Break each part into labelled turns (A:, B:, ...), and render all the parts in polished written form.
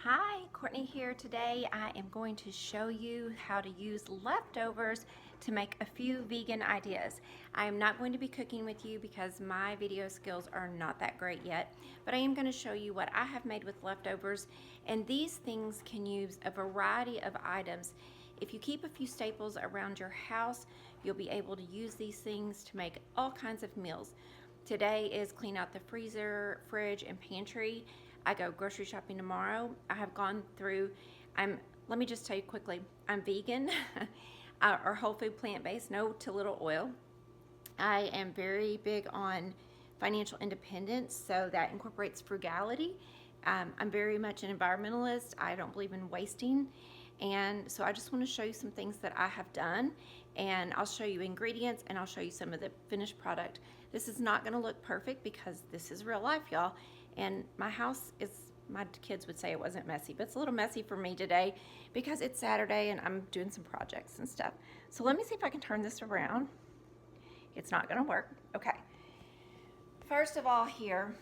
A: Hi, Courtney here. Today I am going to show you how to use leftovers to make a few vegan ideas. I am not going to be cooking with you because my video skills are not that great yet, but I am going to show you what I have made with leftovers, and these things can use a variety of items. If you keep a few staples around your house, you'll be able to use these things to make all kinds of meals. Today is clean out the freezer, fridge, and pantry. I go grocery shopping tomorrow. I have gone through, let me just tell you quickly, I'm vegan or whole food plant-based, no to little oil. I am very big on financial independence, so that incorporates frugality. I'm very much an environmentalist. I don't believe in wasting. And so I just want to show you some things that I have done, and I'll show you ingredients and I'll show you some of the finished product. This is not going to look perfect because this is real life, y'all. And my house is, my kids would say it wasn't messy, but it's a little messy for me today because it's Saturday and I'm doing some projects and stuff. So let me see if I can turn this around. It's not gonna work. Okay. First of all, here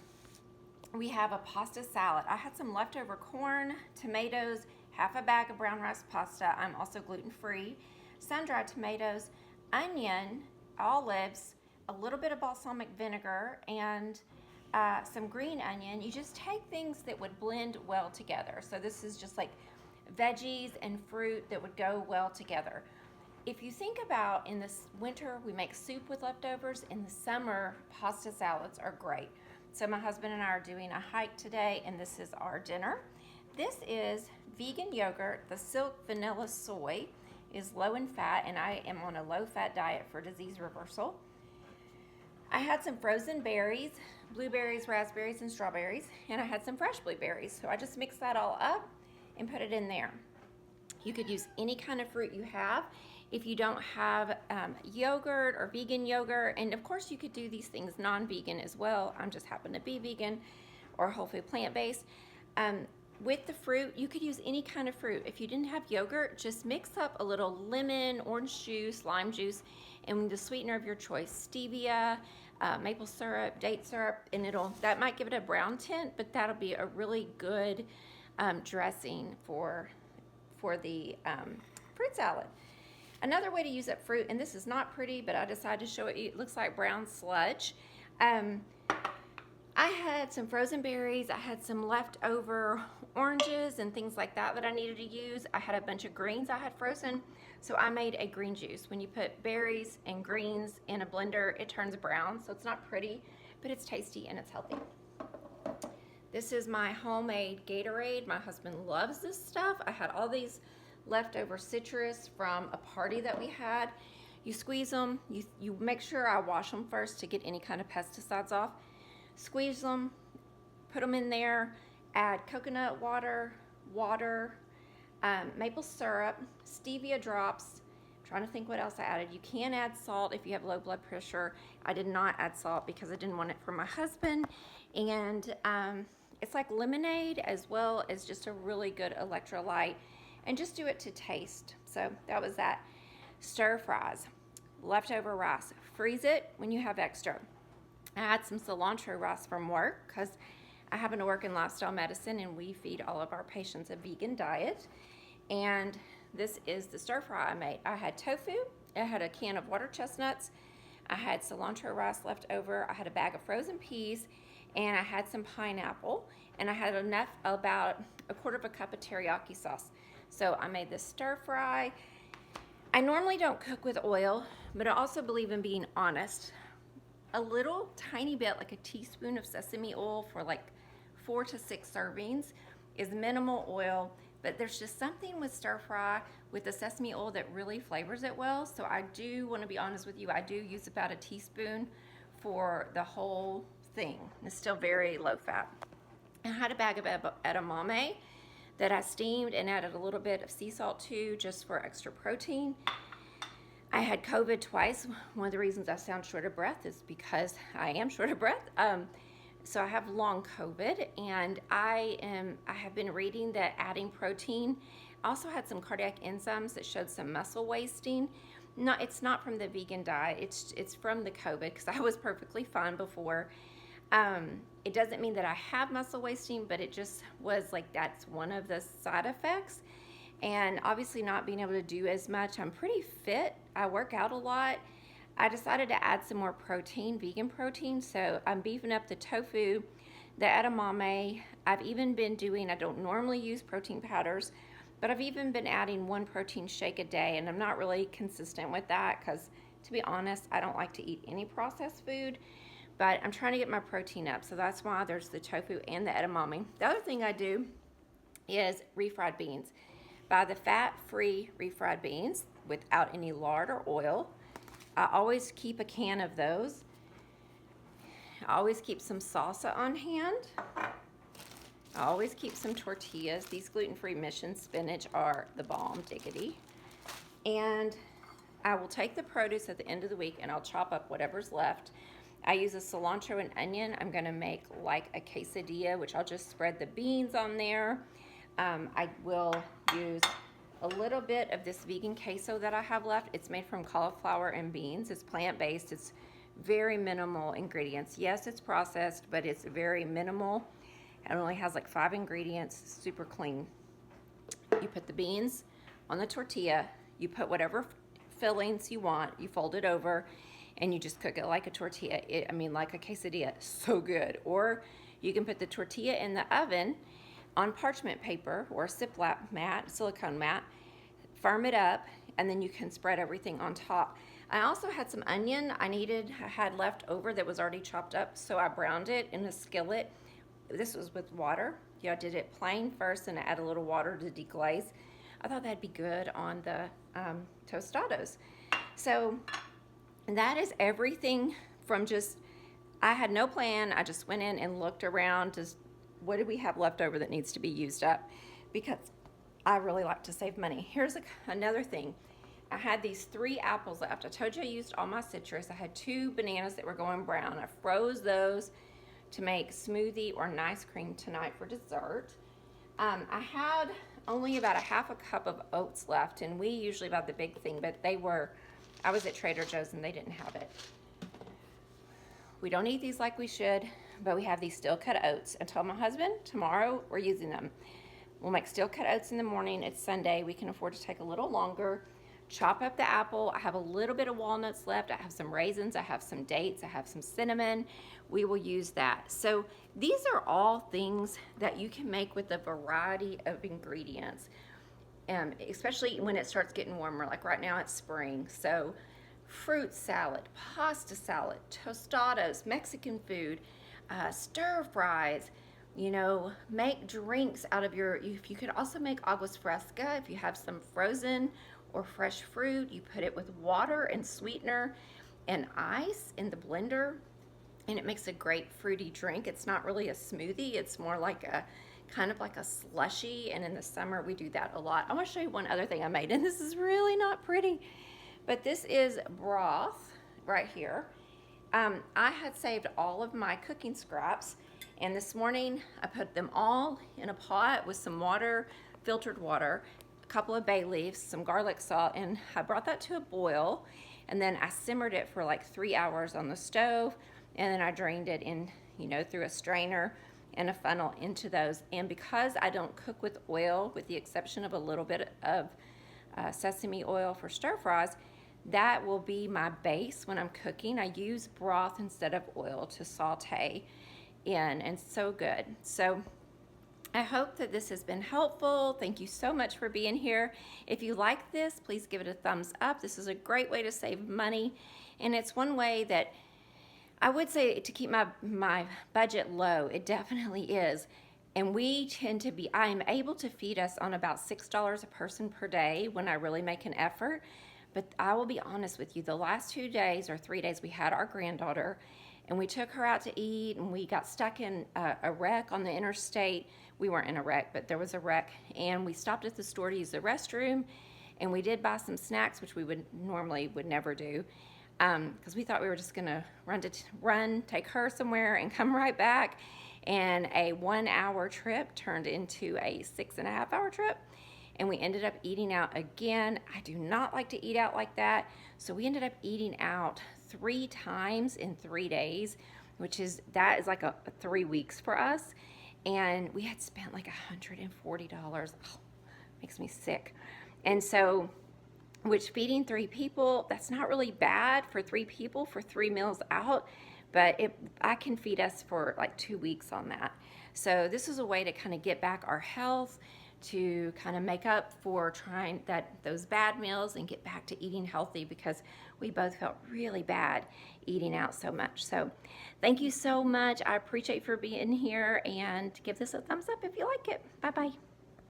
A: we have a pasta salad. I had some leftover corn, tomatoes, half a bag of brown rice pasta. I'm also gluten-free. Sun-dried tomatoes, onion, olives, a little bit of balsamic vinegar, and some green onion. You just take things that would blend well together. So this is just like veggies and fruit that would go well together. If you think about, in this winter, we make soup with leftovers. In the summer, pasta salads are great. So my husband and I are doing a hike today, and this is our dinner. This is vegan yogurt. The Silk Vanilla Soy is low in fat, and I am on a low-fat diet for disease reversal. I had some frozen berries, blueberries, raspberries, and strawberries, and I had some fresh blueberries. So I just mixed that all up and put it in there. You could use any kind of fruit you have. If you don't have yogurt or vegan yogurt, and of course you could do these things non-vegan as well. I'm just happen to be vegan or whole food plant-based. With the fruit, you could use any kind of fruit. If you didn't have yogurt, just mix up a little lemon, orange juice, lime juice, and the sweetener of your choice, stevia, maple syrup, date syrup, and that might give it a brown tint, but that'll be a really good dressing for the fruit salad. Another way to use up fruit, and this is not pretty, but I decided to show it. It looks like brown sludge. I had some frozen berries. I had some leftover oranges and things like that that I needed to use. I had a bunch of greens I had frozen, so I made a green juice. When you put berries and greens in a blender, it turns brown, so it's not pretty, but it's tasty and it's healthy. This is my homemade Gatorade. My husband loves this stuff. I had all these leftover citrus from a party that we had. You squeeze them. You make sure I wash them first to get any kind of pesticides off. Squeeze them, put them in there, add coconut water, maple syrup, stevia drops. I'm trying to think what else I added. You can add salt if you have low blood pressure. I did not add salt because I didn't want it for my husband. And it's like lemonade as well as just a really good electrolyte. And just do it to taste. So that was that. Stir fries, leftover rice. Freeze it when you have extra. I had some cilantro rice from work because I happen to work in lifestyle medicine and we feed all of our patients a vegan diet. And this is the stir fry I made. I had tofu, I had a can of water chestnuts, I had cilantro rice left over, I had a bag of frozen peas, and I had some pineapple, and I had about a quarter of a cup of teriyaki sauce. So I made this stir fry. I normally don't cook with oil, but I also believe in being honest. A little tiny bit, like a teaspoon of sesame oil for like 4 to 6 servings is minimal oil, but there's just something with stir fry with the sesame oil that really flavors it well. So I do want to be honest with you. I do use about a teaspoon for the whole thing. It's still very low fat. I had a bag of edamame that I steamed and added a little bit of sea salt to just for extra protein. I had COVID twice. One of the reasons I sound short of breath is because I am short of breath. So I have long COVID, and I have been reading that adding protein. I also had some cardiac enzymes that showed some muscle wasting. It's not from the vegan diet. It's from the COVID because I was perfectly fine before. It doesn't mean that I have muscle wasting, but it just was like that's one of the side effects. And obviously not being able to do as much. I'm pretty fit. I work out a lot. I decided to add some more protein, vegan protein. So I'm beefing up the tofu, the edamame. I've even been doing, I don't normally use protein powders, but I've even been adding one protein shake a day. And I'm not really consistent with that because, to be honest, I don't like to eat any processed food. But I'm trying to get my protein up. So that's why there's the tofu and the edamame. The other thing I do is refried beans. Buy the fat-free refried beans without any lard or oil. I always keep a can of those. I always keep some salsa on hand. I always keep some tortillas. These gluten-free mission spinach are the bomb diggity. And I will take the produce at the end of the week and I'll chop up whatever's left. I use a cilantro and onion. I'm gonna make like a quesadilla, which I'll just spread the beans on there. I will use a little bit of this vegan queso that I have left. It's made from cauliflower and beans. It's plant-based. It's very minimal ingredients. Yes, it's processed, but it's very minimal. It only has like 5 ingredients, super clean. You put the beans on the tortilla. You put whatever fillings you want. You fold it over and you just cook it like a tortilla. Like a quesadilla. So good. Or you can put the tortilla in the oven on parchment paper or a silicone mat, firm it up, and then you can spread everything on top. I also had some onion I had left over that was already chopped up, so I browned it in a skillet. This was with water. Yeah, I did it plain first and I add a little water to deglaze. I thought that'd be good on the tostados. So that is everything from I had no plan. I just went in and looked around to what do we have left over that needs to be used up, because I really like to save money. Here's another thing. I had these 3 apples left. I told you I used all my citrus. I had 2 bananas that were going brown. I froze those to make smoothie or nice cream tonight for dessert. I had only about a half a cup of oats left, and we usually buy the big thing, but I was at Trader Joe's and they didn't have it. We don't eat these like we should, but we have these steel cut oats. I told my husband tomorrow we're using them. We'll make steel cut oats in the morning. It's Sunday. We can afford to take a little longer. Chop up the apple. I have a little bit of walnuts left. I have some raisins. I have some dates. I have some cinnamon. We will use that. So these are all things that you can make with a variety of ingredients, especially when it starts getting warmer. Like right now it's spring. So fruit salad, pasta salad, tostados, Mexican food, stir fries, make drinks out of you could also make aguas fresca. If you have some frozen or fresh fruit, you put it with water and sweetener and ice in the blender, and it makes a great fruity drink. It's not really a smoothie. It's more like kind of like a slushy, and in the summer we do that a lot. I want to show you one other thing I made, and this is really not pretty, but this is broth right here. I had saved all of my cooking scraps, and this morning I put them all in a pot with some water, filtered water, a couple of bay leaves, some garlic salt, and I brought that to a boil, and then I simmered it for like 3 hours on the stove, and then I drained it in, through a strainer and a funnel into those. And because I don't cook with oil, with the exception of a little bit of sesame oil for stir fries, that will be my base when I'm cooking. I use broth instead of oil to saute in, and so good. So I hope that this has been helpful. Thank you so much for being here. If you like this, please give it a thumbs up. This is a great way to save money, and it's one way that I would say to keep my budget low. It definitely is. And I am able to feed us on about $6 a person per day when I really make an effort. But I will be honest with you, the last 2 days or 3 days we had our granddaughter, and we took her out to eat, and we got stuck in a wreck on the interstate. We weren't in a wreck, but there was a wreck, and we stopped at the store to use the restroom, and we did buy some snacks, which we would never do, because we thought we were just gonna run, take her somewhere, and come right back. And a 1-hour trip turned into a 6.5-hour trip. And we ended up eating out again. I do not like to eat out like that. So we ended up eating out 3 times in 3 days. that is like a 3 weeks for us. And we had spent like $140. Oh, makes me sick. And so, which feeding 3 people, that's not really bad for 3 people for 3 meals out, but I can feed us for like 2 weeks on that. So this is a way to kind of get back our health, to kind of make up for trying those bad meals and get back to eating healthy, because we both felt really bad eating out so much. So thank you so much. I appreciate you for being here, and give this a thumbs up if you like it. Bye-bye.